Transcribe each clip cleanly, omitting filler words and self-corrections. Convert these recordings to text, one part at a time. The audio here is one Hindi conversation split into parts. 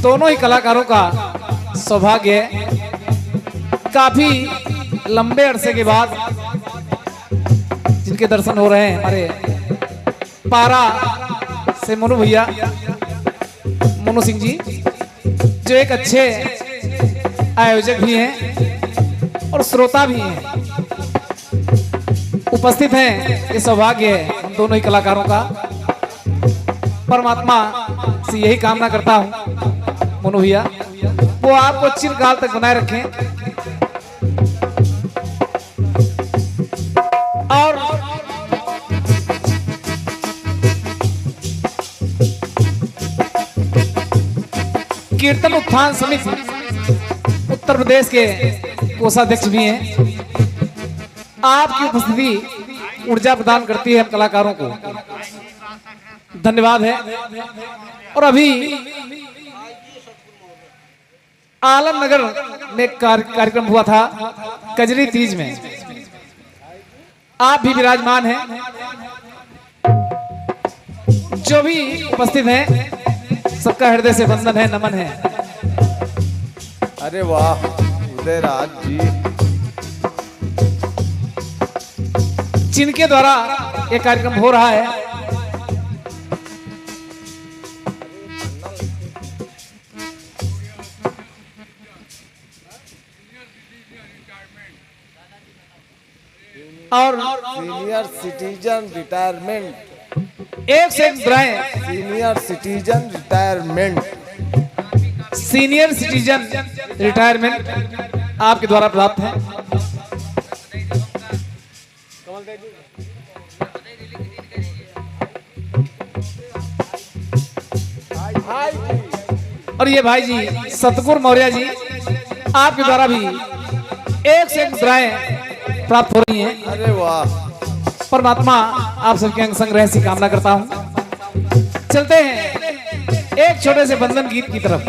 दोनों ही कलाकारों का सौभाग्य है काफी लंबे अरसे के बाद जिनके दर्शन हो रहे हैं हमारे पारा से मोनू भैया, मोनू सिंह जी, जो एक अच्छे आयोजक भी हैं और श्रोता भी हैं, उपस्थित हैं। ये सौभाग्य है हम दोनों ही कलाकारों का। परमात्मा से यही कामना करता हूं मोनू भैया, वो आपको चिरकाल तक बनाए रखें। और कीर्तन उत्थान समिति उत्तर प्रदेश के कोषाध्यक्ष भी हैं। आपकी उपस्थिति ऊर्जा प्रदान करती है हम कलाकारों को, धन्यवाद है। और अभी आलमनगर में कार्यक्रम हुआ था कजरी तीज में, आप भी विराजमान हैं। जो भी उपस्थित हैं सबका हृदय से वंदन है, नमन है। अरे वाह उदयराज जी, जिनके द्वारा ये कार्यक्रम हो रहा है, और सीनियर सिटीजन रिटायरमेंट, एक से एक मुद्राएं senior citizen retirement, senior citizen retirement आपके द्वारा प्राप्त है। और ये भाई जी सतगुरु मौर्य जी, आपके द्वारा भी एक से एक मुद्राएं प्राप्त हो रही हैं। अरे वाह, परमात्मा आप सबके अंग संग रह ऐसी कामना करता हूं। चलते हैं एक छोटे से बंधन गीत की तरफ।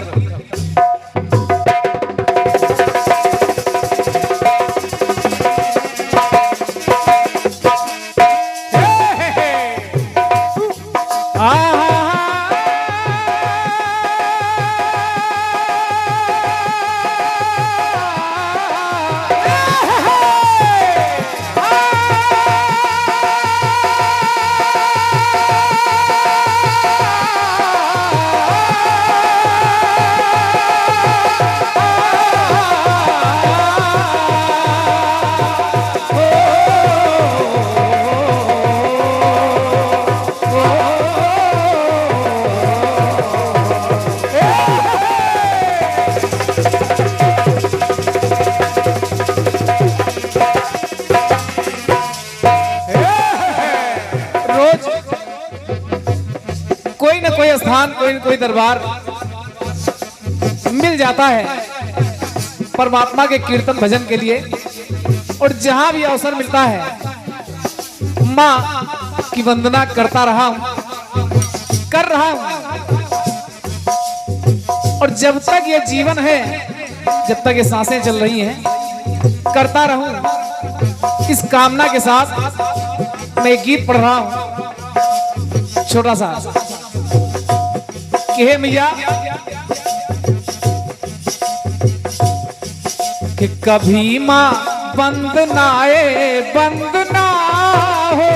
कोई स्थान, कोई न कोई दरबार मिल जाता है परमात्मा के कीर्तन भजन के लिए। और जहां भी अवसर मिलता है मां की वंदना करता रहा हूं, कर रहा हूं। और जब तक ये जीवन है, जब तक ये सांसें चल रही हैं, करता रहूं इस कामना के साथ मैं एक गीत पढ़ रहा हूं छोटा सा कि हे मैया कि कभी मां बंद ना आए, बंद ना हो।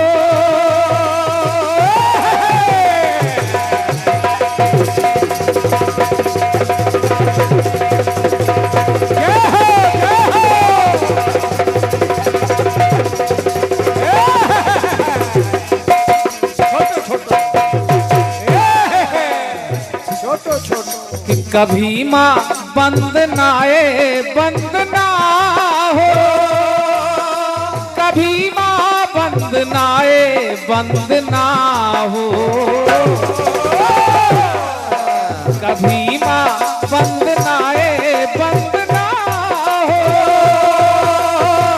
कभी मां बंद ना आए, बंद ना हो। कभी मां बंद ना आए, बंद ना हो। कभी मां बंद ना आए, बंद ना हो।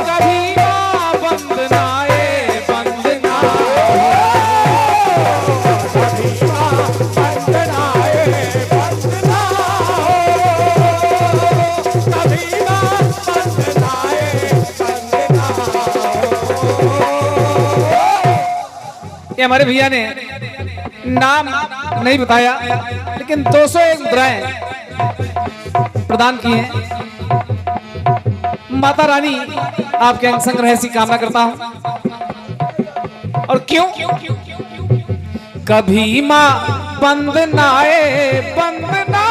कभी मां बंद ना आए, बंद ना हो। कभी मां बंद ना आए, बंद ना ये हमारे भैया ने नाम नहीं बताया, लेकिन 201 मुद्राएं प्रदान किए हैं। माता रानी आपके अंग संग रहे ऐसी कामना करता हूं। और क्यों? कभी मां बंद ना आए, बंद ना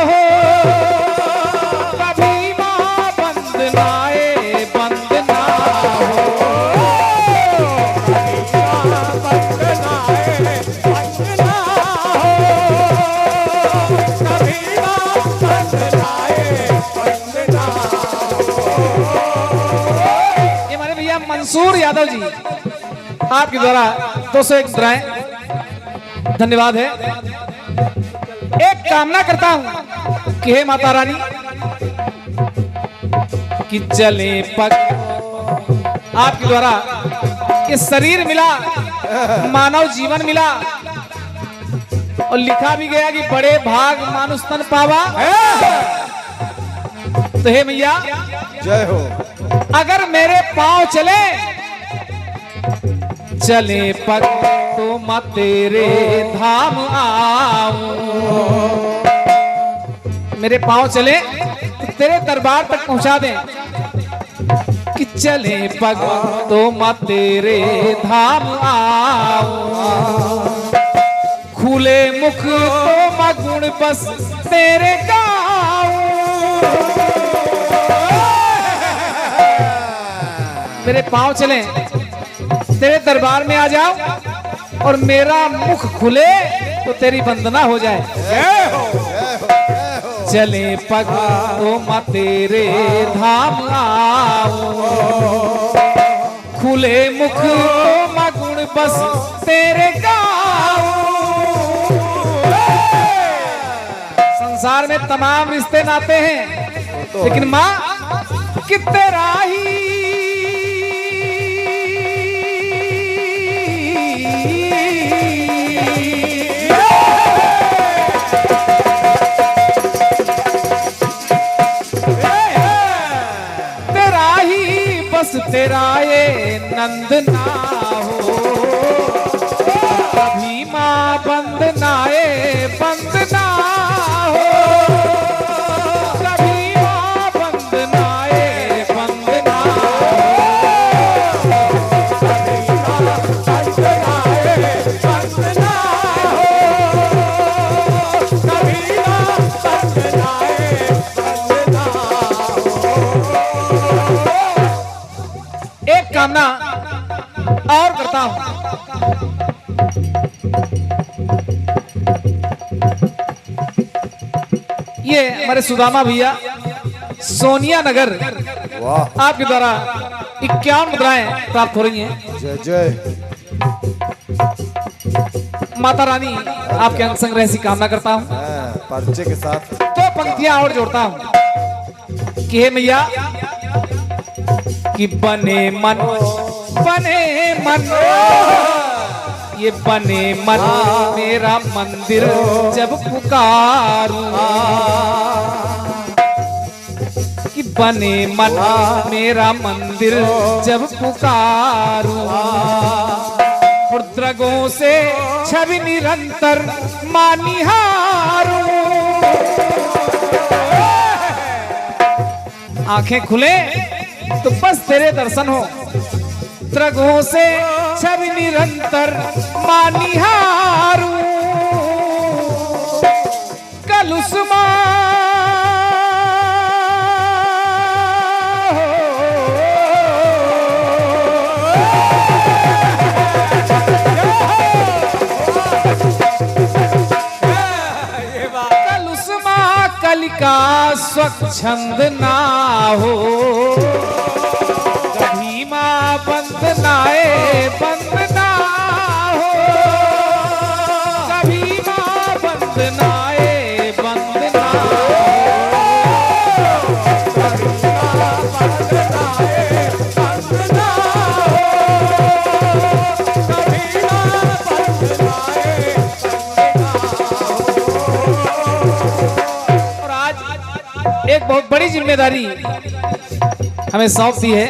हो, कभी मां बंद ना आए, बंद ना हो, कभी मां बंद ना आए, बंद ना हो, कभी मां बंद ना आए, बंद ना हो। ये हमारे भैया मंसूर यादव जी आपके द्वारा 201 मुद्राएं, धन्यवाद है। एक कामना करता हूं कि हे माता रानी कि चले पग आपके द्वारा ये शरीर मिला, मानव जीवन मिला और लिखा भी गया कि बड़े भाग मानुष तन पावा। तो हे मैया जय हो। अगर मेरे पांव चले चले पग तो मैं तेरे धाम आऊं, मेरे पांव चले तो तेरे दरबार तक पहुंचा दें। कि चले पग तो मैं तेरे धाम आऊं, खुले मुख तो मैं गुण बस तेरे गाऊं। मेरे पांव चले तेरे दरबार में आ जाओ और मेरा मुख खुले तो तेरी वंदना हो जाए। चले पग तो मैं तेरे धाम आऊं, खुले मुख तो मैं गुण बस तेरे गाऊं। संसार में तमाम रिश्ते नाते हैं, लेकिन माँ कि तेरा ही तेरा ये नंद ना हो, कभी मां बंद ना आए, बंद ना हो, कभी मां बंद ना आए, बंद ना हो, कभी मां बंद ना आए, बंद ना हो, कभी मां बंद ना आए, बंद ना हो। एक कामना और करता हूं। ये हमारे सुदामा भैया सोनिया नगर आपके द्वारा 51 मुद्राएं प्राप्त हो रही हैं। जय जय। माता रानी आपके अंग संग ऐसी कामना करता हूं। पर्चे के साथ तो पंक्तियां और जोड़ता हूं कि हे मैया कि बने मन ये बने मन मेरा मंदिर जब पुकारूं, कि बने मन मेरा मंदिर जब पुकारूं, रुद्रगों से छवि निरंतर मानिहारूं। आंखें खुले तो बस तेरे दर्शन हो, त्रगों से छवि निरंतर मानिहारूं। कलुष्मा कलुष्मा कलिका स्वच्छंद ना हो, बंद ना आए, बंद ना हो, कभी मां बंद ना आए, बंद ना हो, कभी मां बंद ना आए, बंद ना हो, कभी मां बंद ना आए, बंद ना हो। और आज एक बहुत बड़ी जिम्मेदारी हमें सौंप दी है।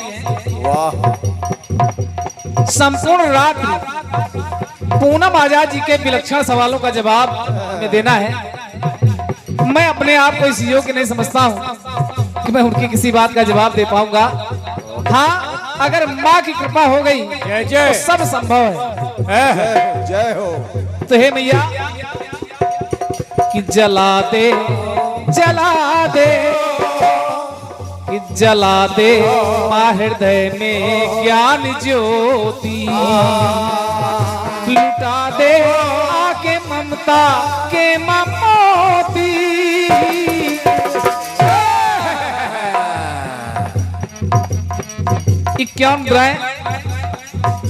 संपूर्ण रात्रि पूनम आजाद जी के विलक्षण सवालों का जवाब हमें देना है। मैं अपने अपने आप को इस योग्य नहीं समझता हूँ कि मैं उनकी किसी बात का जवाब दे पाऊंगा। हाँ, अगर माँ की कृपा हो गई तो सब संभव है। जय हो। तो हे मैया कि जला दे कि जला दे माँ हृदय में ज्ञान ज्योति, लुटा दे आके ममता के मोती। इक्यावन ड्राय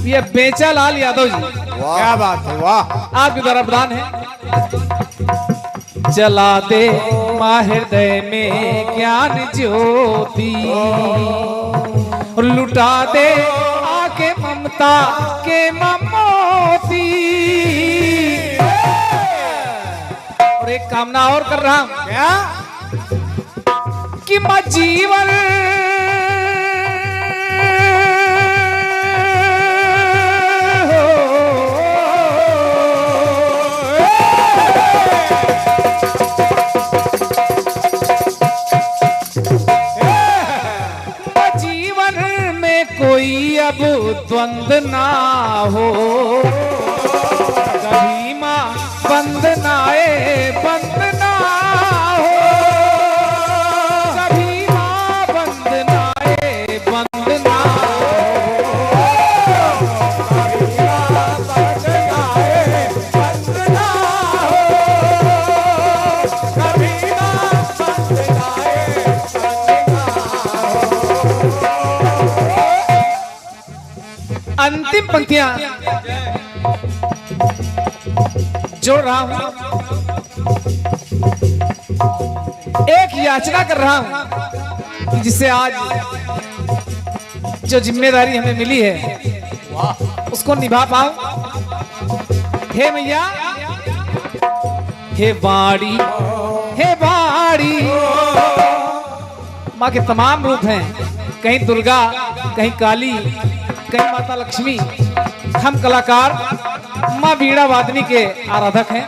ये बेचा लाल यादव जी, क्या बात है, वाह। आपके द्वारा प्रदान है। जला दे माँ हृदय में ज्ञान ज्योति, लुटा दे आके ममता के मोती। और एक कामना और कर रहा हूं, क्या कि माँ जीवन कोई अब द्वंद ना हो, कभी माँ बंद ना आए, बंद ना हो, कभी माँ बंद ना आए, बंद ना हो, कभी माँ बंद ना आए, बंद ना हो, कभी माँ बंद ना आए, बंद ना हो। अंतिम पंक्तियां जोड़ रहा हूं, एक याचना कर रहा हूं कि जिससे आज जो जिम्मेदारी हमें मिली है उसको निभा पाऊं। हे मैया, हे बाड़ी, हे बाड़ी। माँ के तमाम रूप हैं, कहीं दुर्गा, कहीं काली, कहीं माता लक्ष्मी। हम कलाकार माँ बीड़ा वादनी के आराधक हैं।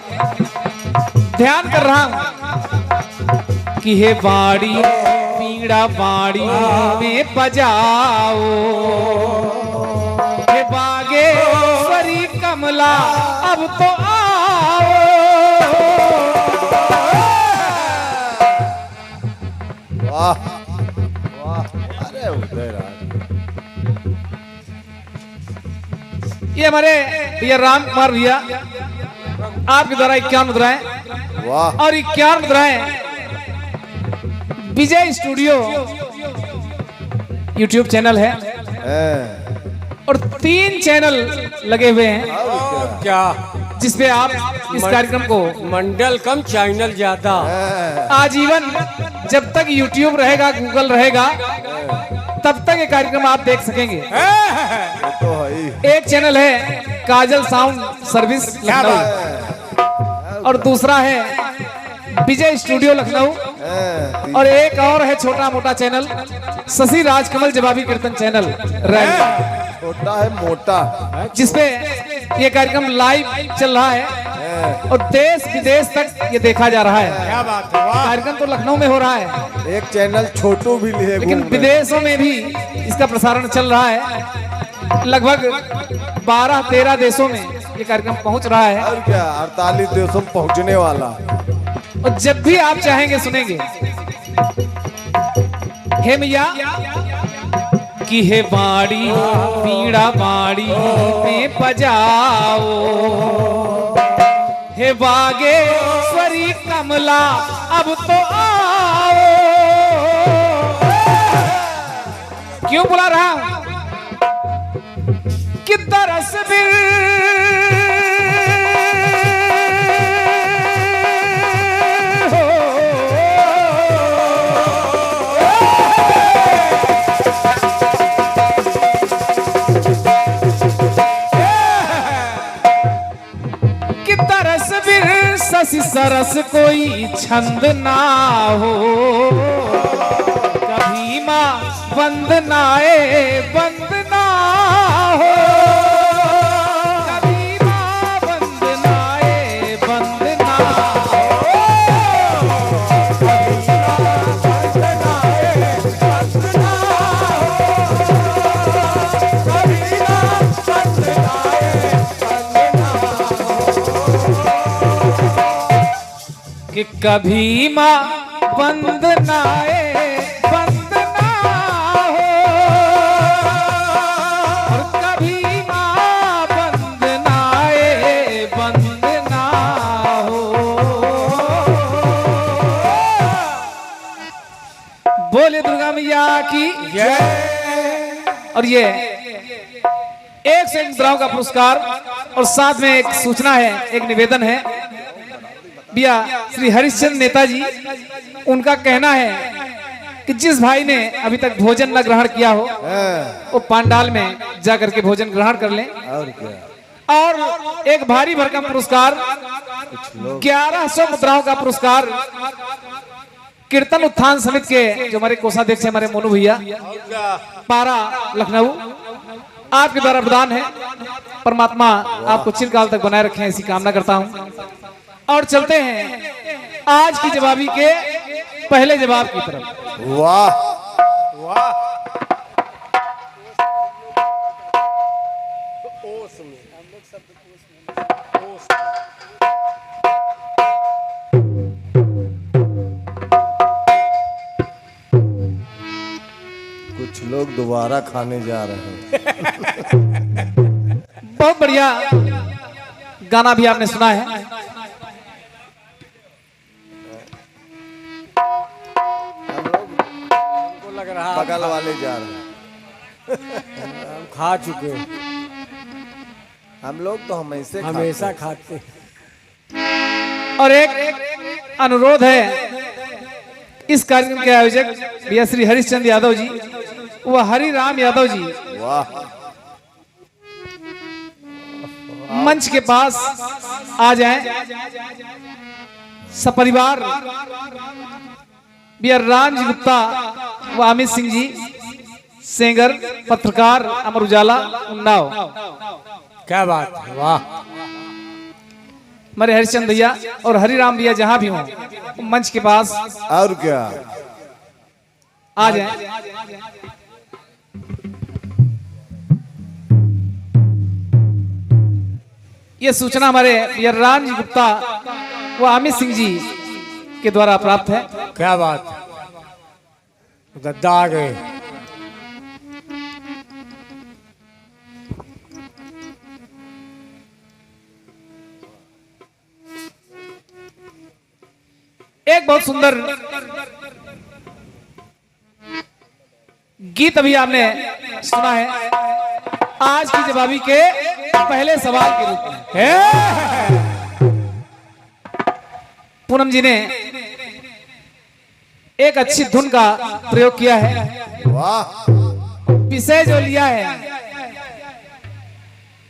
ध्यान कर रहा हूं कि हे बाड़ी बीड़ा बाड़ी में बजाओ, हे बागेश्वरी कमला अब तो आओ। वाह वाह, अरे उदयराज। ये हमारे भैया राम कुमार भैया, आपके द्वारा 51 मुद्राएं, वाह। और 51 मुद्राएं विजय स्टूडियो यूट्यूब चैनल है, और 3 चैनल लगे हुए हैं क्या, जिसपे आप इस कार्यक्रम को मंडल कम चैनल ज्यादा, आजीवन जब तक यूट्यूब रहेगा, गूगल रहेगा, तब तक ये कार्यक्रम आप देख सकेंगे। तो है। एक चैनल है काजल साउंड सर्विस लखनऊ, और दूसरा है विजय स्टूडियो लखनऊ, और एक और है छोटा मोटा चैनल शशि राजकमल जवाबी कीर्तन चैनल, छोटा है मोटा, जिसपे ये कार्यक्रम लाइव चल रहा है और देश विदेश तक ये देखा जा रहा है। क्या बात है, वाह। कार्यक्रम तो लखनऊ में हो रहा है, एक चैनल छोटू भी है, लेकिन विदेशों में भी इसका प्रसारण चल रहा है। लगभग 12-13 देशों में ये कार्यक्रम पहुंच रहा है, और क्या 48 देशों में पहुंचने वाला। और जब भी आप चाहेंगे सुनेंगे। हे मैया कि हे बाड़ी बीड़ा बाड़ी में बजाओ, हे बागेश्वरी कमला अब तो आओ। क्यों बुला रहा हूं कि तरस शशि सरस कोई छंद ना हो, कभी माँ बंद ना आए, बंद ना हो, कभी माँ बंद ना आए, बंद ना हो। कि कभी माँ बंद नाए बंद ना हो, और कभी माँ बंद नाए बंद ना हो। बोले दुर्गा मैया की जय। और ये एक से एक मुद्राओं का पुरस्कार, और साथ में एक सूचना है, एक निवेदन है। भैया श्री हरिश्चंद्र नेताजी, उनका कहना है कि जिस भाई ने अभी तक भोजन न ग्रहण किया हो वो पांडाल में जाकर के भोजन ग्रहण कर लें। और क्या, और एक भारी भरकम पुरस्कार 1100 मुद्राओं का पुरस्कार कीर्तन उत्थान समिति के जो हमारे कोषाध्यक्ष हमारे मोनू भैया पारा लखनऊ, आपके द्वारा प्रदान है। परमात्मा आपको चिरकाल तक बनाए रखें, ऐसी कामना करता हूं। और चलते हैं आज की जवाबी के पहले जवाब की तरफ। वाह वाह, कुछ लोग दोबारा खाने जा रहे हैं। बहुत बढ़िया गाना भी आपने सुना है। हमको लग रहा बगल वाले जा रहे हैं। हम खा चुके हैं, हम लोग तो हमेशा हमेशा खाते हैं। और एक अनुरोध है, इस कार्यक्रम के आयोजक भैया श्री हरिश्चंद्र यादव जी व हरि राम यादव जी वाह, मंच के पास आ जाएं। सपरिवार भैया राम जी गुप्ता व अमित सिंह जी, सिंगर पत्रकार अमर उजाला उन्नाव। क्या बात है, वाह। हमारे हरिश्चंद्र भैया और हरिराम भैया जहां भी हों मंच के पास और क्या, आ जाएं। ये सूचना हमारे भैया राम जी गुप्ता व अमित सिंह जी के द्वारा प्राप्त है। क्या बात है, गद्दा आ गए। एक बहुत सुंदर गीत अभी आपने सुना है आज की जवाबी के पहले सवाल के रूप में। पूनम जी ने एक अच्छी धुन का प्रयोग किया है। वाह, विषय जो लिया है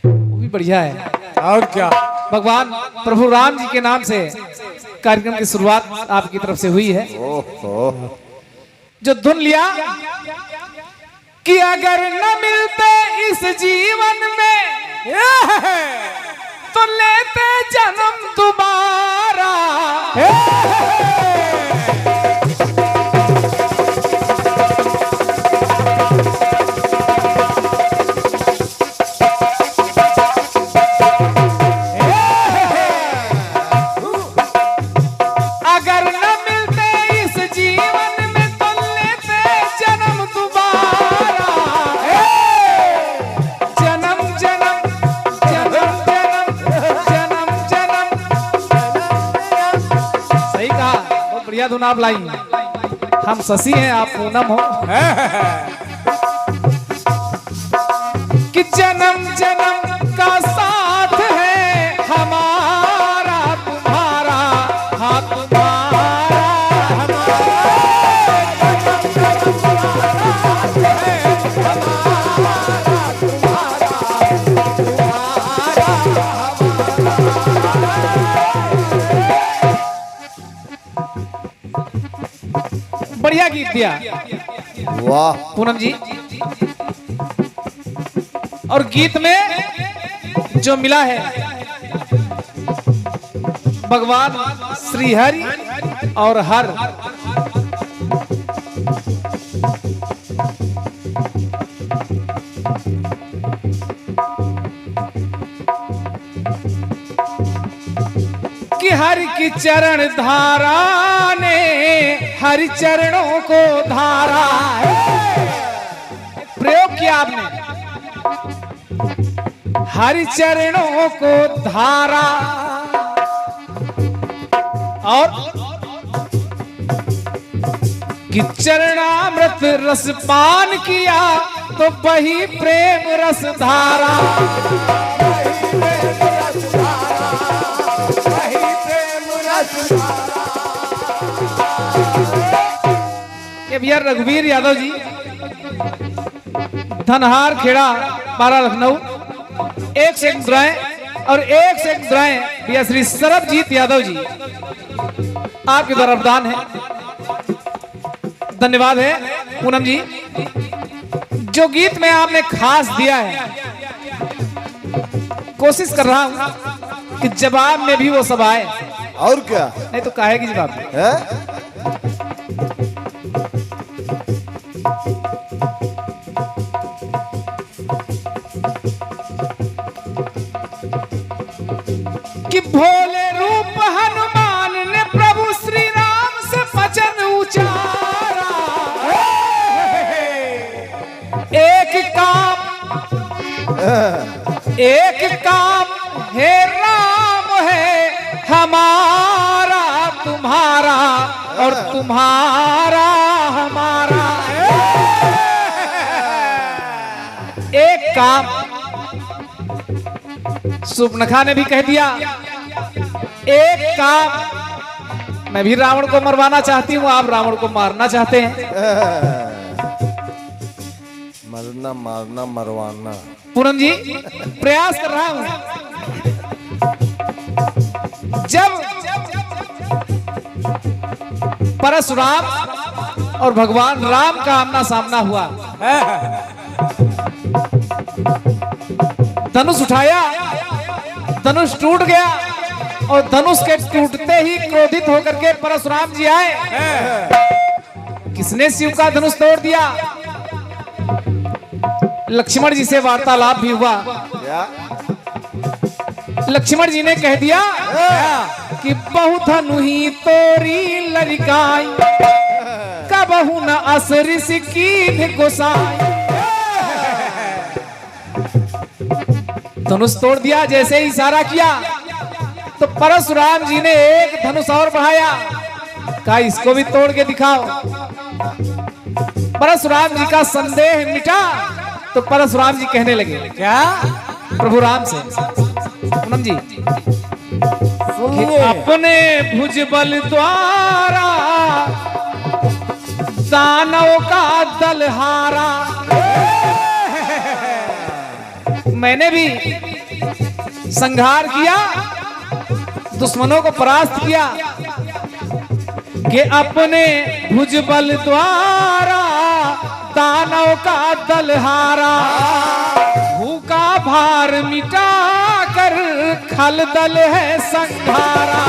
वो भी बढ़िया है। और क्या, भगवान प्रभु राम जी के नाम से कार्यक्रम की शुरुआत आपकी तरफ से हुई है। ओहो, जो धुन लिया कि अगर न मिलते इस जीवन में तो लेते जन्म दोबारा। अगर न मिलते इस जीवन में तो लेते जन्म दोबारा। जन्म जन्म जन्म जन्म जन्म जन्म। सही कहा, बहुत बढ़िया धुन आप लाई। हम शशि हैं, आप पूनम हो। कि जन्म जन्म का साथ है हमारा तुम्हारा, हाँ तुम्हारा बढ़िया गीत दिया वाह, पूनम जी। और गीत में जो मिला है भगवान श्री हरि और हर, कि हरि की चरण धारा ने हरि चरणों को धारा। प्रयोग किया आपने, हरि चरणों को धारा। और कि चरणामृत रस पान किया तो वही प्रेम रस धारा। ये भैया रघुवीर यादव जी, धनहार खेड़ा, पारा, लखनऊ। एक से एक मुद्राएं और एक से एक मुद्राएं भैया श्री सरबजीत यादव जी आपके द्वारा प्रदान है। धन्यवाद है पूनम जी। जो गीत में आपने खास दिया है, कोशिश कर रहा हूं कि जवाब में भी वो सब आए। और क्या नहीं तो काहे की जवाब है? कि भोले रूप हनुमान ने प्रभु श्री राम से वचन उचारा। एक काम है राम है हमारा तुम्हारा और तुम्हारा हमारा। एक काम सुपनखा ने भी कह दिया। एक काम मैं भी रावण को मरवाना चाहती हूँ, आप रावण को मारना चाहते हैं। मरना मारना मरवाना। पूनम जी प्रयास कर रहा हूं। जब परशुराम और भगवान राम का आमना सामना हुआ, धनुष उठाया, धनुष टूट गया और धनुष के टूटते ही क्रोधित होकर के परशुराम जी आए। किसने शिव का धनुष तोड़ दिया? लक्ष्मण जी से वार्तालाप भी हुआ। क्या? लक्ष्मण जी ने कह दिया कि बहुत धनुही तोरी लड़काई, कबहू न असरिस की गोसाई। धनुष तोड़ दिया। जैसे ही इशारा किया तो परशुराम जी ने एक धनुष और बढ़ाया, कहा इसको भी तोड़ के दिखाओ। परशुराम जी का संदेह मिटा तो परशुराम जी कहने लगे क्या प्रभु राम से, पूनम जी, कि अपने भुजबल द्वारा दानवों का दल हारा। मैंने भी संहार किया, दुश्मनों को परास्त किया, कि अपने भुजबल द्वारा दानव का दल हारा। भूखा भार मिटा कर खल दल है संघारा।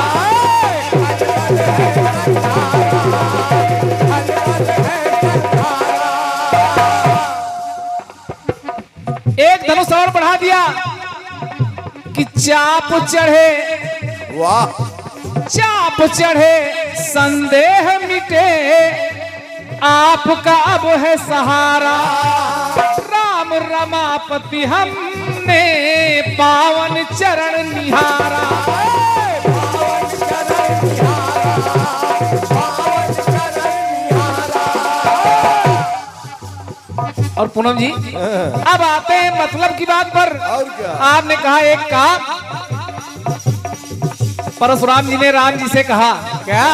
एक धनुष और बढ़ा दिया कि चाप चढ़े, वाह, चाप चढ़े संदेह मिटे, आपका अब है सहारा। राम रमापति हमने पावन चरण निहारा। और पूनम जी अब आते हैं मतलब की बात पर। और क्या? आपने कहा एक काम, परशुराम जी ने राम जी से कहा क्या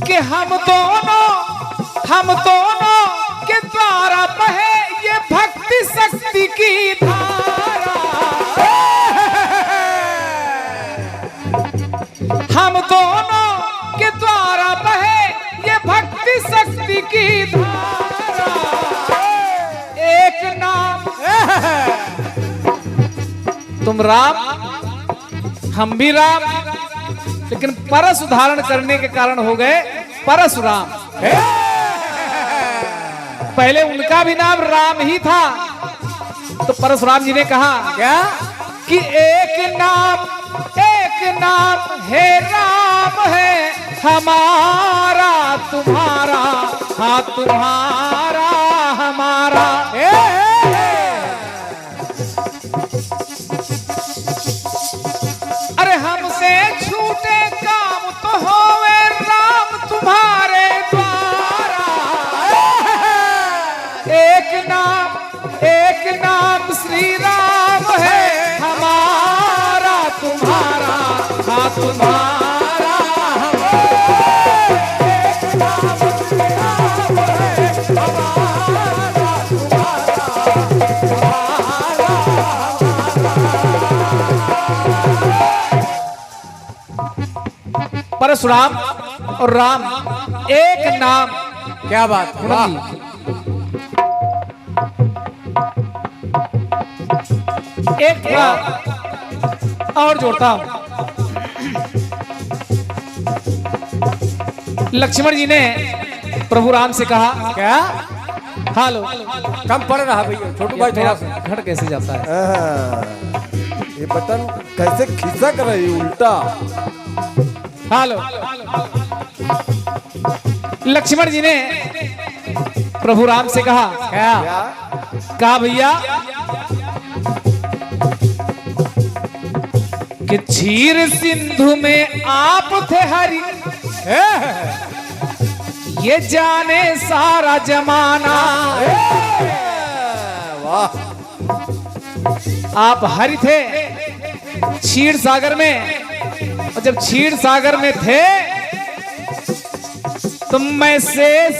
कि हम दोनों के द्वारा बहे ये भक्ति शक्ति की धारा। हम दोनों के द्वारा बहे ये भक्ति शक्ति की धारा। एक नाम तुम राम, हम भी राम, लेकिन परस धारण करने के कारण हो गए परशुराम। पहले उनका भी नाम राम ही था। तो परशुराम जी ने कहा क्या कि एक नाम एक नाम है राम है हमारा तुम्हारा, हाँ तुम्हारा हमारा। अरे हमसे छूटे काम तो होवे राम तुम्हारे द्वारा। एक नाम श्री राम है हमारा तुम्हारा, हाँ तुम्हारा हमारा। एक नाम श्री राम है हमारा तुम्हारा। परशुराम और राम एक नाम। क्या बात है, वाह। एक थोड़ा और जोड़ता हूं। लक्ष्मण जी ने प्रभु राम से कहा, क्या हालो कम पड़ रहा भैया, छोटू भाई थोड़ा सा घट कैसे जाता है। ये बटन कैसे खिसक रही उल्टा। हालो लक्ष्मण जी ने प्रभु राम से कहा, क्या क्या भैया कि क्षीर सिंधु में आप थे हरि, ये जाने सारा जमाना। वाह। आप हरि थे क्षीर सागर में, और जब क्षीर सागर में थे तो मैं शेष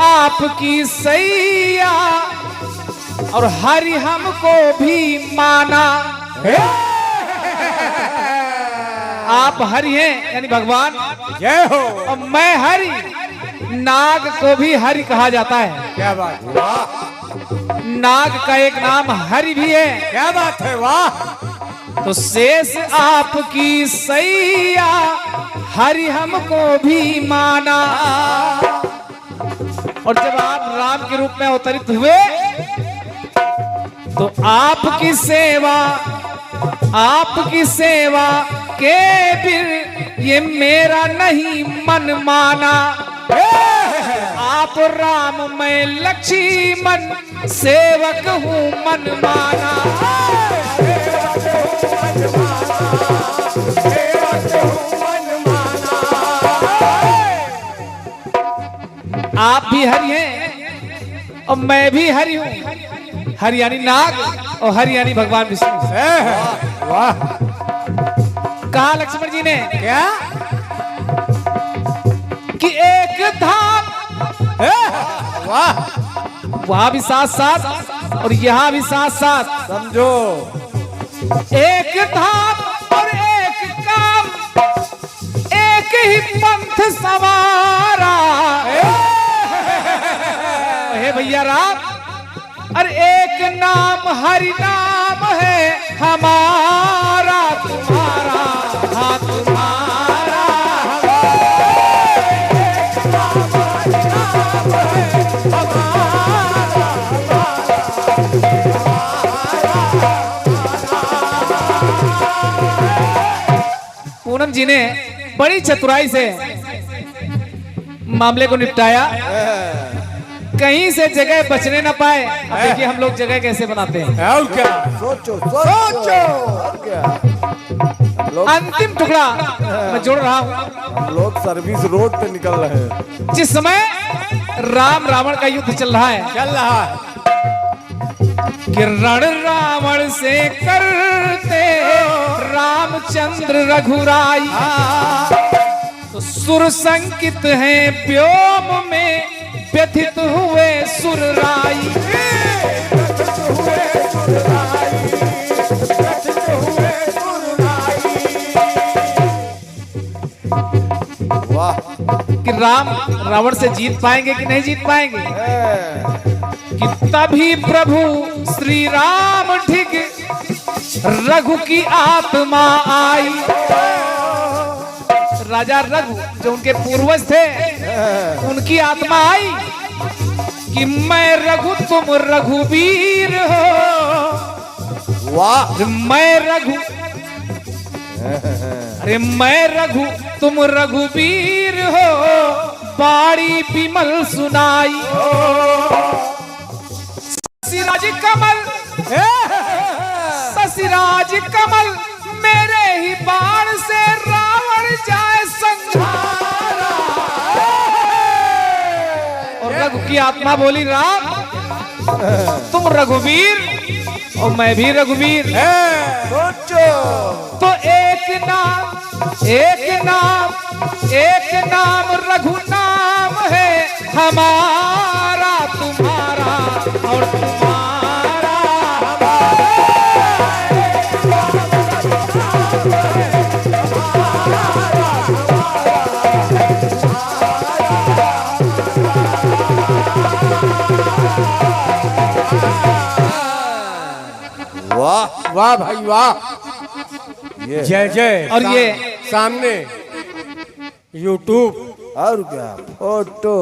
आपकी सैया, और हरि हमको भी माना। आप हरि हैं यानी भगवान, जय हो। और मैं हरि, नाग को भी हरि कहा जाता है। क्या बात, वाह। नाग का एक नाम हरि भी है। क्या बात है, वाह। तो शेष आपकी सैया, हरि हमको भी माना। और जब आप राम के रूप में अवतरित हुए तो आपकी सेवा के फिर ये मेरा नहीं मन माना। आप राम मैं लक्ष्मण सेवक हूँ मन माना। आप भी हरि हैं और मैं भी हरि हूँ। हरि यानी नाग और हरि यानी भगवान विष्णु। वाह। कहा लक्ष्मण जी ने, क्या कि एक धाम, वाह, वहां भी साथ साथ और यहाँ भी साथ साथ। समझो, एक धाम और एक काम, एक ही पंथ सवारा। हे भैया राम, अरे एक नाम हरि नाम है हमारा तुम्हारा, हाँ तुम्हारा पूनम जी ने बड़ी चतुराई से मामले को निपटाया, कहीं से जगह बचने ना पाए। अब देखिए हम लोग जगह कैसे बनाते हैं। और क्या, सोचो सोचो। और क्या, हम लोग अंतिम टुकड़ा मैं जोड़ रहा हूँ। हम लोग सर्विस रोड पे निकल रहे हैं। जिस समय राम रावण का युद्ध चल रहा है, चल रहा है, कि रण रावण से करते रामचंद्र रघुराई, तो सुर संकित हैं व्योम में व्यथित हुए सुरराई। वाह। कि राम रावण से जीत पाएंगे कि नहीं जीत पाएंगे। कि तभी प्रभु श्री राम ठीक रघु की आत्मा आई। राजा रघु जो उनके पूर्वज थे, उनकी आत्मा आई कि मैं रघु तुम रघुवीर हो। वाह अरे मैं रघु, अरे मैं रघु तुम रघुवीर हो, बाड़ी बिमल सुनाई ससिराज कमल, ससिराज कमल मेरे ही बाण से रावण जाए संहारा। और रघु की आत्मा बोली राम तुम रघुवीर और मैं भी रघुवीर, सोचो तो एक नाम एक नाम एक नाम रघु नाम है हमारा तुम्हारा और तुम्हारा वाह वाह भाई वाह। ये जय जय। और ये सामने यूट्यूब और क्या फोटो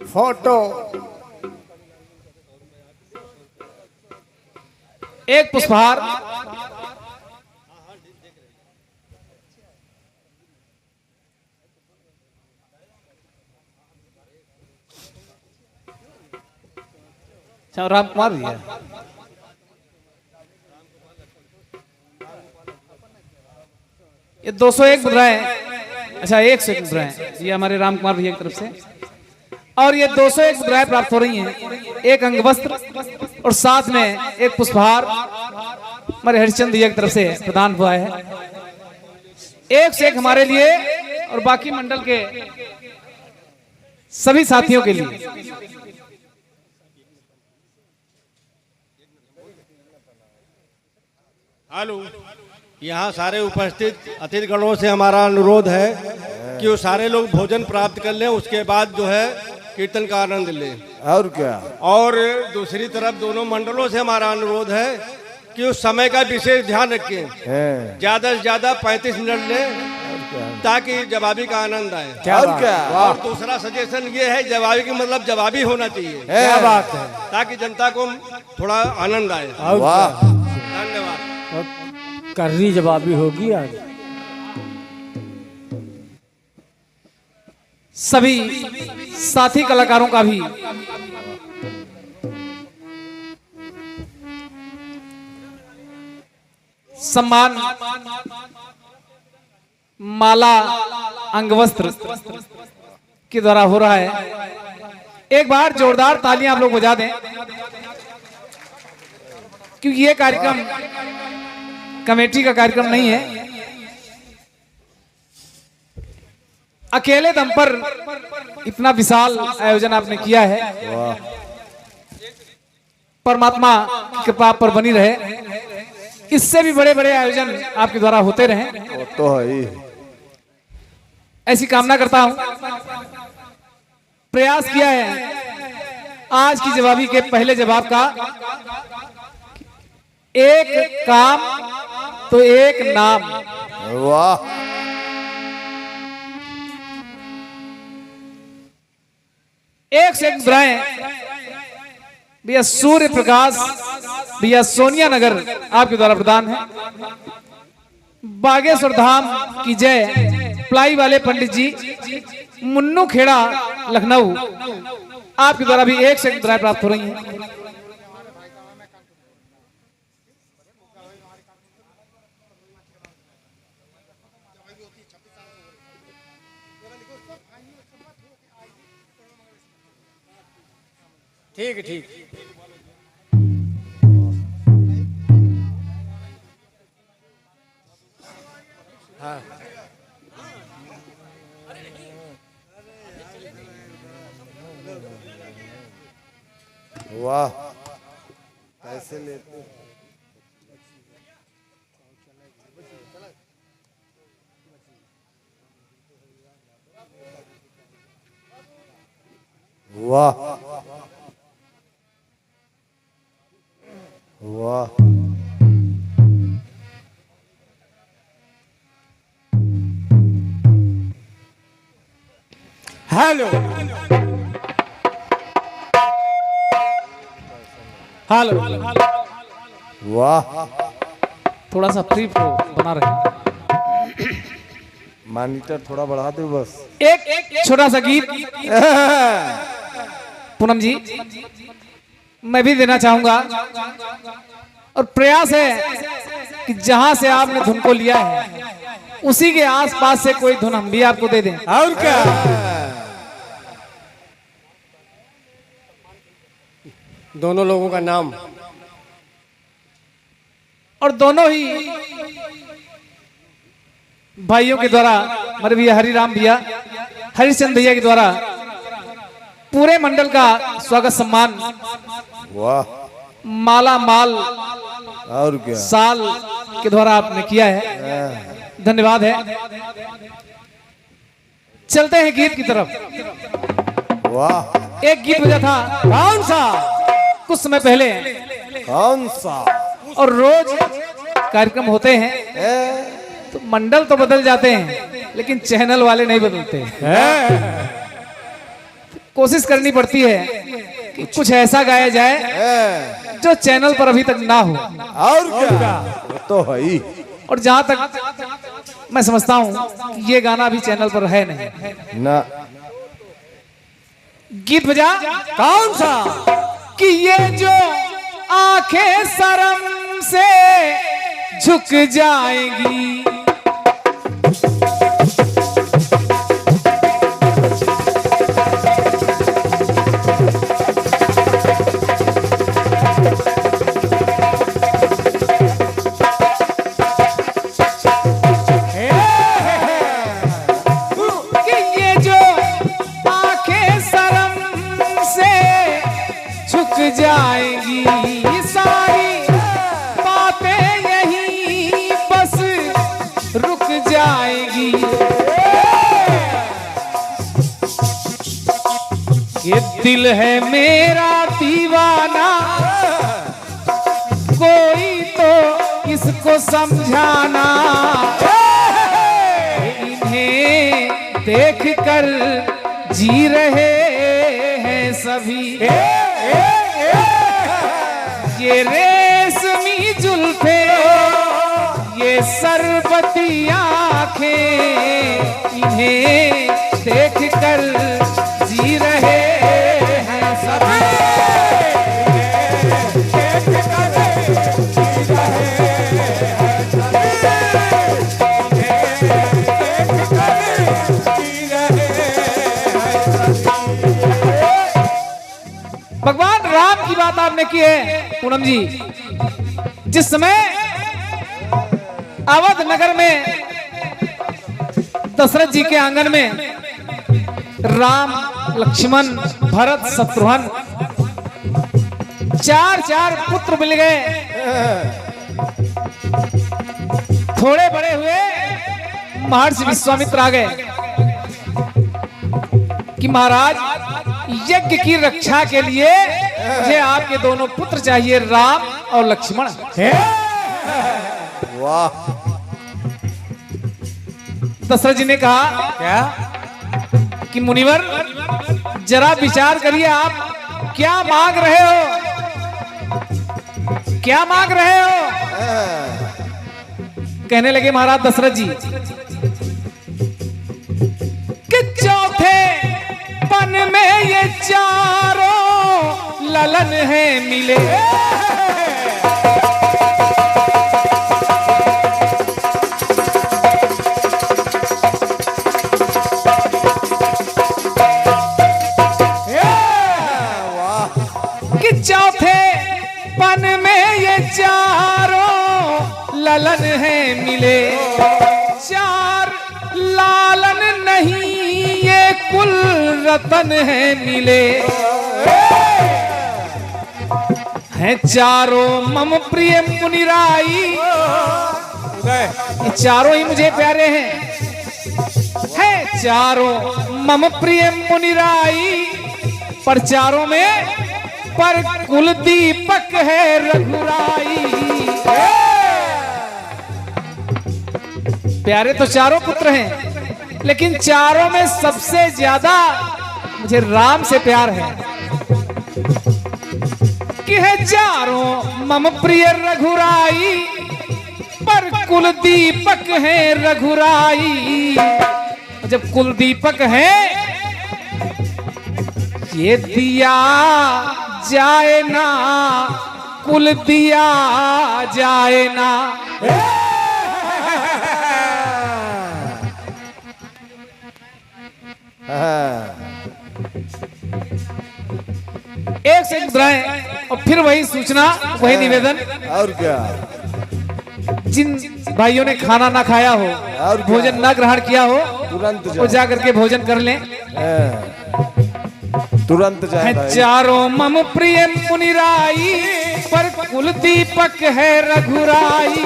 फोटो एक पुष्पहार राम कुमार भी है। ये 201 मुद्राएं, अच्छा 101 मुद्राएं ये हमारे राम कुमार भैया की तरफ से, और ये 201 मुद्राएं प्राप्त हो रही हैं। एक अंगवस्त्र और साथ में एक पुष्पहार हमारे हरिश्चंद्र भैया की तरफ से प्रदान हुआ है। 101 हमारे लिए और बाकी मंडल के सभी साथियों के लिए। हेलो, यहाँ सारे उपस्थित अतिथिगणों से हमारा अनुरोध है कि वो सारे लोग भोजन प्राप्त कर लें, उसके बाद जो है कीर्तन का आनंद लें। और क्या और दूसरी तरफ दोनों मंडलों से हमारा अनुरोध है कि उस समय का विशेष ध्यान रखें, है ज्यादा से ज्यादा 35 मिनट लें ताकि जवाबी का आनंद आए। और क्या और दूसरा सजेशन ये है जवाबी की मतलब जवाबी होना चाहिए, क्या बात है। ताकि जनता को थोड़ा आनंद आए। और वाह धन्यवाद। और कर्री जवाबी होगी आज। सभी साथी कलाकारों का भी सम्मान माला अंगवस्त्र के द्वारा हो रहा है। एक बार जोरदार तालियां आप लोग बजा दें, क्योंकि ये कार्यक्रम कमेटी का कार्यक्रम नहीं है। अकेले दम पर इतना विशाल आयोजन आपने किया है, परमात्मा की कृपा पर बनी रहे। इससे भी बड़े बड़े आयोजन आपके द्वारा होते रहे, वो तो है ही। ऐसी कामना करता हूं। प्रयास किया है आज की जवाबी के पहले जवाब का, एक काम तो एक नाम। वाह एक से एक मुद्राएं भैया सूर्य प्रकाश भैया सोनिया नगर आपके द्वारा प्रदान है। बागेश्वर धाम की जय प्लाई वाले पंडित जी मुन्नू खेड़ा लखनऊ आपके द्वारा भी एक से एक मुद्राएं प्राप्त हो रही हैं। ठीक ठीक। हाँ वाह कैसे लेते वाह वाह हेलो हेलो वाह, थोड़ा सा फ्री फ्लो बना रहे। मॉनिटर थोड़ा बढ़ा दो बस। एक छोटा सा गीत पूनम जी मैं भी देना चाहूंगा, और प्रयास है कि जहां से आपने धुन को लिया है उसी के आसपास से कोई धुन हम भी आपको दे दें। और क्या? दोनों लोगों का नाम और दोनों ही भाइयों के द्वारा, हमारे भैया हरिराम भैया, हरिचंद भैया के द्वारा पूरे मंडल का स्वागत सम्मान वाह, माला माल और क्या? साल के द्वारा आपने किया है, धन्यवाद है। चलते हैं गीत की तरफ। वाह, एक गीत बजा था, कौन सा? कुछ समय पहले, कौन सा? और रोज कार्यक्रम होते हैं तो मंडल तो बदल जाते हैं लेकिन चैनल वाले नहीं बदलते। कोशिश करनी पड़ती है कि कुछ ऐसा गाया जाए जो चैनल पर अभी तक ना हो, और क्या? वो तो है ही। और जहां तक मैं समझता हूं कि ये गाना भी चैनल पर है नहीं। ना, गीत बजा, कौन सा? कि ये जो आंखें शर्म से झुक जाएंगी, कि ये जो आंखें शर्म से झुक जाएंगी, सारी बातें यहीं बस रुक जाएगी। ये दिल है मेरा दीवाना, कोई तो इसको समझाना, इन्हें देख कर जी रहे हैं सभी। ये रेशमी जुल्फे, ये सरबती आंखें, इन्हें देख कर जी रहे हैं सभी। भगवान राम की बात आपने की है पूनम जी। जिस समय अवध नगर में दशरथ जी के आंगन में राम, लक्ष्मण, भरत, शत्रुघ्न चार पुत्र मिल गए, थोड़े बड़े हुए महर्षि विश्वामित्र आ गए कि महाराज यज्ञ की रक्षा के लिए मुझे आपके दोनों पुत्र चाहिए, राम और लक्ष्मण। वाह, दशरथ जी ने कहा क्या? कि मुनिवर जरा विचार करिए, आप क्या मांग रहे हो, क्या मांग रहे हो? कहने लगे महाराज दशरथ जी कि चौथे पन में ये चारों ललन है मिले, कि चौथे पन में ये चारों ललन है मिले, चार लालन नहीं ये कुल रतन है मिले, हैं चारों मम प्रिय मुनिराई, ये चारों ही मुझे प्यारे हैं चारों मम प्रिय मुनिराई, पर चारों में पर कुल दीपक है रघुराई। प्यारे तो चारों पुत्र हैं, लेकिन चारों में सबसे ज्यादा मुझे राम से प्यार है। कि है चारों मम प्रिय रघुराई, पर कुल दीपक है रघुराई। जब कुल दीपक है ये दिया जाए ना, कुल दिया जाए ना। एक से मुद्राएं और फिर वही सूचना, वही निवेदन। और क्या? जिन भाइयों ने खाना ना खाया हो, और क्या? भोजन ना ग्रहण किया हो, तुरंत वो जा करके भोजन कर लें। तुरंत जाए है भाई। चारों मम प्रिय मुनिराई, पर कुल दीपक है रघुराई।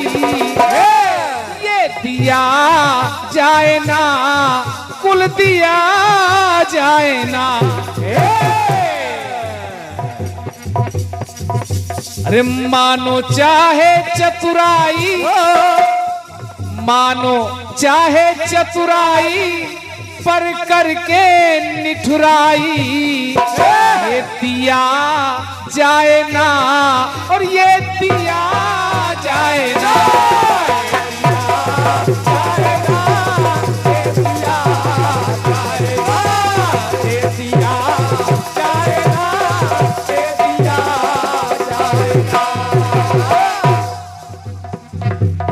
ये दिया जाए ना, कुल दिया जाए ना। अरे मानो चाहे चतुराई, मानो चाहे चतुराई, पर करके निठुराई। ये दिया जाए ना, और ये दिया जाए ना।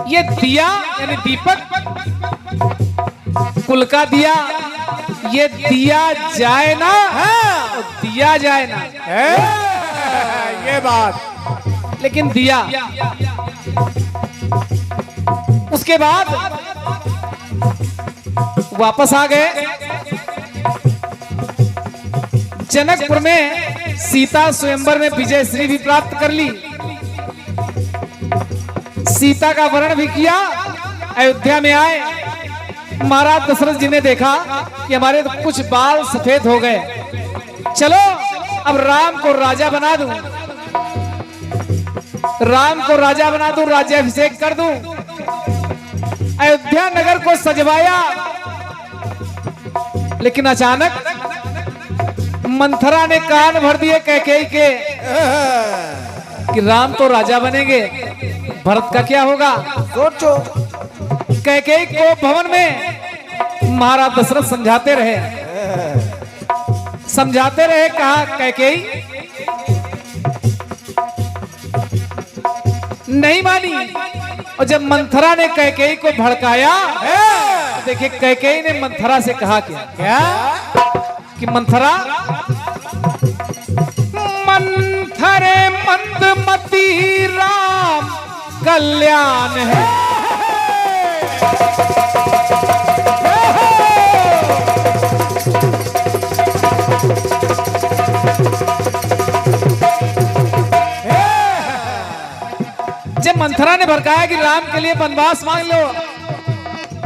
ये दिया यानी दीपक, कुल का दिया, ये दिया जाए ना, और दिया जाए ना। ये बात। लेकिन दिया, उसके बाद वापस आ गए। जनकपुर में सीता स्वयंवर में विजयश्री भी प्राप्त कर ली, सीता का वर्ण भी किया। अयोध्या में आए, महाराज दशरथ जी ने देखा कि हमारे तो कुछ बाल सफेद हो गए, चलो अब राम को राजा बना दूं, राम को राजा बना दूं, राज्याभिषेक कर दूं। अयोध्या नगर को सजवाया, लेकिन अचानक मंथरा ने कान भर दिए कैकेयी के कि राम तो राजा बनेंगे, भरत का क्या होगा। सोचो। कैकेयी को भवन में महाराज दशरथ समझाते रहे, समझाते रहे। कहा कैकेयी नहीं मानी, और जब मंथरा ने कैकेयी को भड़काया, देखिए कैकेयी ने मंथरा से कहा क्या कि मंथरा, मंथरे मंदमती राम कल्याण है। जब मंथरा ने भड़काया कि राम के लिए वनवास मांग लो,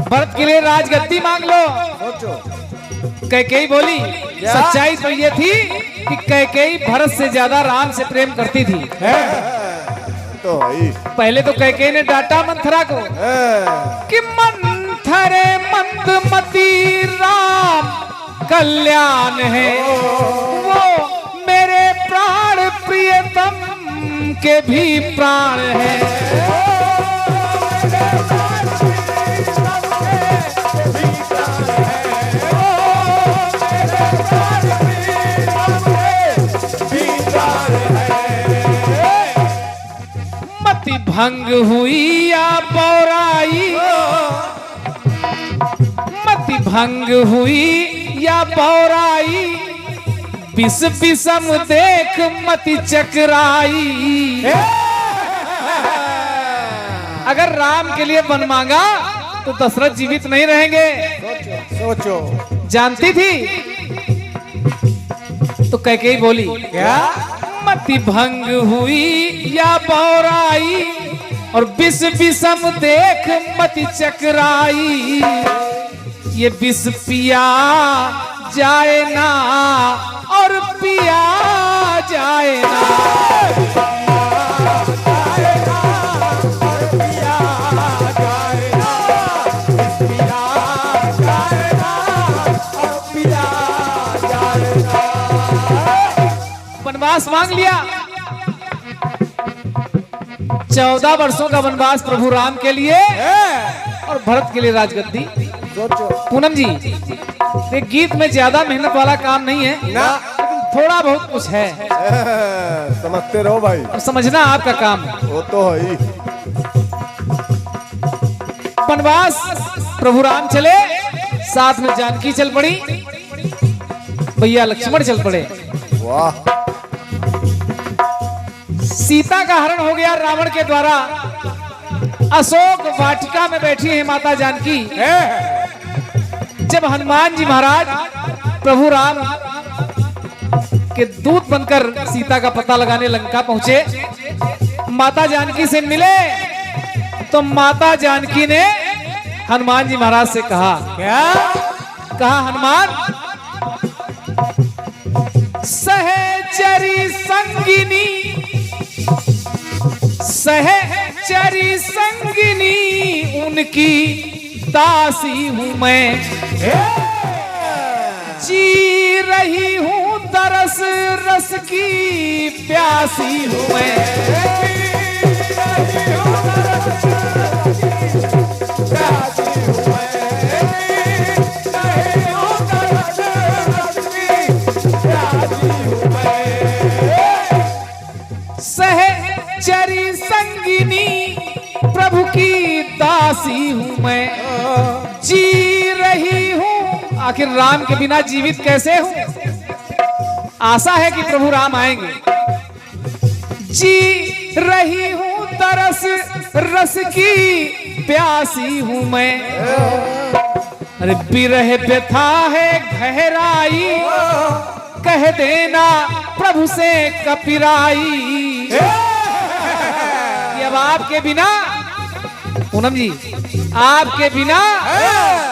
भरत के लिए राजगद्दी मांग लो, सोचो। कैकेयी बोली, सच्चाई तो ये थी कि कैकेयी भरत से ज्यादा राम से प्रेम करती थी। तो भाई पहले तो कैकेयी ने डांटा मंथरा को कि मंथरे मंदमती राम कल्याण है, वो मेरे प्राण प्रियतम के भी प्राण है। मति भंग हुई या बौराई, मति भंग हुई या बौराई, विष विषम देख मति चकराई। अगर राम के लिए वन मांगा तो दशरथ जीवित नहीं रहेंगे, सोचो। जानती थी। तो कैकेयी बोली क्या, मति भंग हुई या बौराई, और विष विषम देख मति चकराई। ये विष पिया जाए ना, और पिया जाए ना। वनवास मांग लिया, 14 वर्षों का वनवास प्रभु राम के लिए और भरत के लिए राजगद्दी। सोचो पूनम जी, ये गीत में ज्यादा मेहनत वाला काम नहीं है ना, लेकिन थोड़ा बहुत कुछ है, समझते रहो भाई, अब समझना आपका काम है। वो तो है ही। वनवास प्रभु राम चले, साथ में जानकी चल पड़ी, भैया लक्ष्मण चल पड़े। वाह सीता का हरण हो गया रावण के द्वारा। अशोक वाटिका में बैठी है माता जानकी। जब हनुमान जी महाराज प्रभु राम के दूत बनकर सीता का पता लगाने लंका पहुंचे, माता जानकी से मिले, तो माता जानकी ने हनुमान जी महाराज से कहा, क्या कहा हनुमान? सहचरी संगिनी, सहचरी संगिनी उनकी दासी हूं मैं, जी रही हूं तरस रस की प्यासी हूं मैं। सहचरी संगिनी प्रभु की दासी हूं मैं, जी रही हूं। आखिर राम के बिना जीवित कैसे हूं? आशा है कि प्रभु राम आएंगे। जी रही हूं तरस रस की प्यासी हूं मैं, अरे बिरह व्यथा है गहराई, कह देना प्रभु से कपिराई। अब आपके बिना, पूनम जी, आपके बिना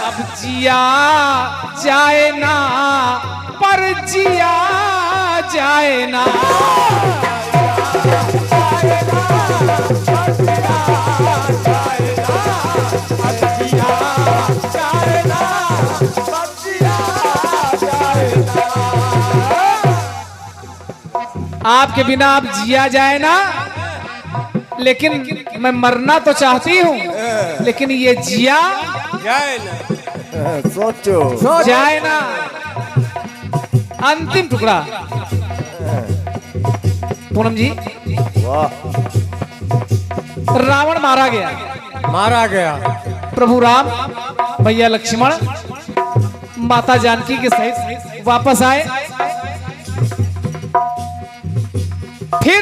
अब जिया जाए ना, पर जिया जाए ना। आपके बिना अब जिया जाए ना, लेकिन मैं मरना तो चाहती हूँ, लेकिन ये जिया जाए ना, सोचो जाए ना। अंतिम टुकड़ा पूनम जी, वाह रावण मारा गया, मारा गया। प्रभु राम, भैया लक्ष्मण, माता जानकी के सहित वापस आए। फिर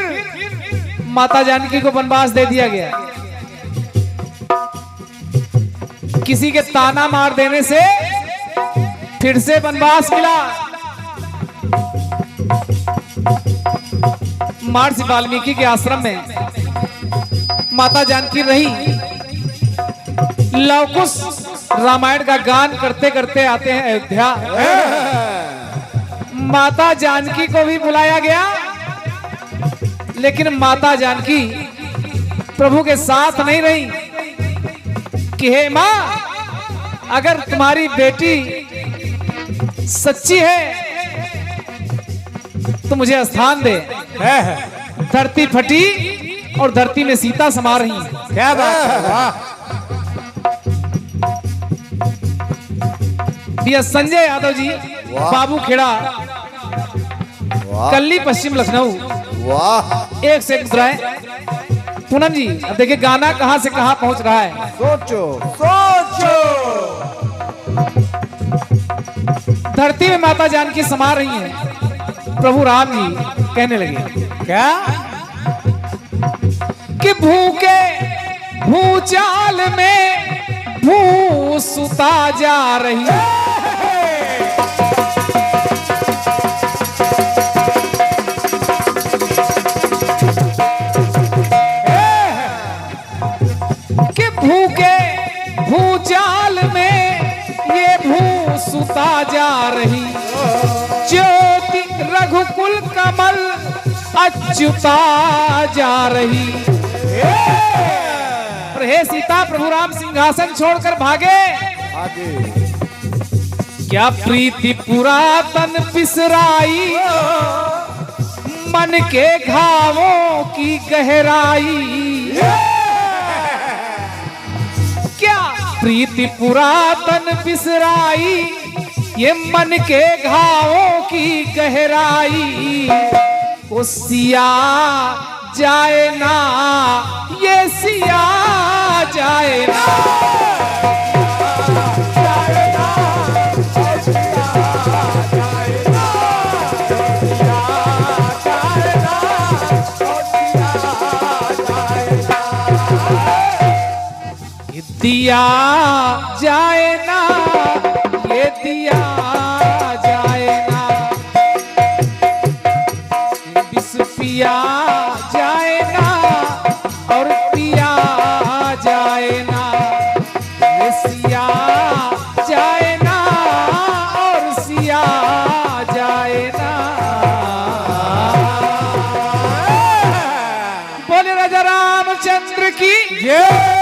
माता जानकी को वनवास दे दिया गया। किसी के ताना मार देने से फिर से वनवास मिला। महर्षि वाल्मीकि के आश्रम में माता जानकी रही। लवकुश रामायण का गान करते करते आते हैं अयोध्या। माता जानकी को भी बुलाया गया, लेकिन माता जानकी प्रभु के साथ नहीं रही कि हे मां, अगर तुम्हारी बेटी सच्ची है तो मुझे स्थान दे। धरती फटी और धरती में सीता समा रही। क्या बात है, वाह। संजय यादव जी, बाबू खेड़ा, कल्ली, पश्चिम लखनऊ। वाह, एक से एक मुद्राएं। पूनम जी, अब देखिए गाना कहां से कहां पहुंच रहा है। सोचो सोचो। धरती में माता जानकी समा रही हैं। प्रभु राम जी कहने लगे क्या कि भूखे भूचाल में भू सुता जा रही कि भूखे भूचाल में ये भू सुता जा रही। ज्योति रघुकुल कमल अच्युता जा रही। और हे सीता, प्रभु राम सिंहासन छोड़कर भागे। आगे क्या प्रीति पुरातन पिसराई, मन के घावों की गहराई, क्या प्रीति पुरातन बिसराई, ये मन के घावों की गहराई को सिया जाए ना, ये सिया जाए ना। दिया जाए ना, ये दिया जाए ना, विष पिया जाए ना और पिया जाए ना, ये सिया जाए ना और सिया जाए ना। बोले राजा रामचंद्र की जय।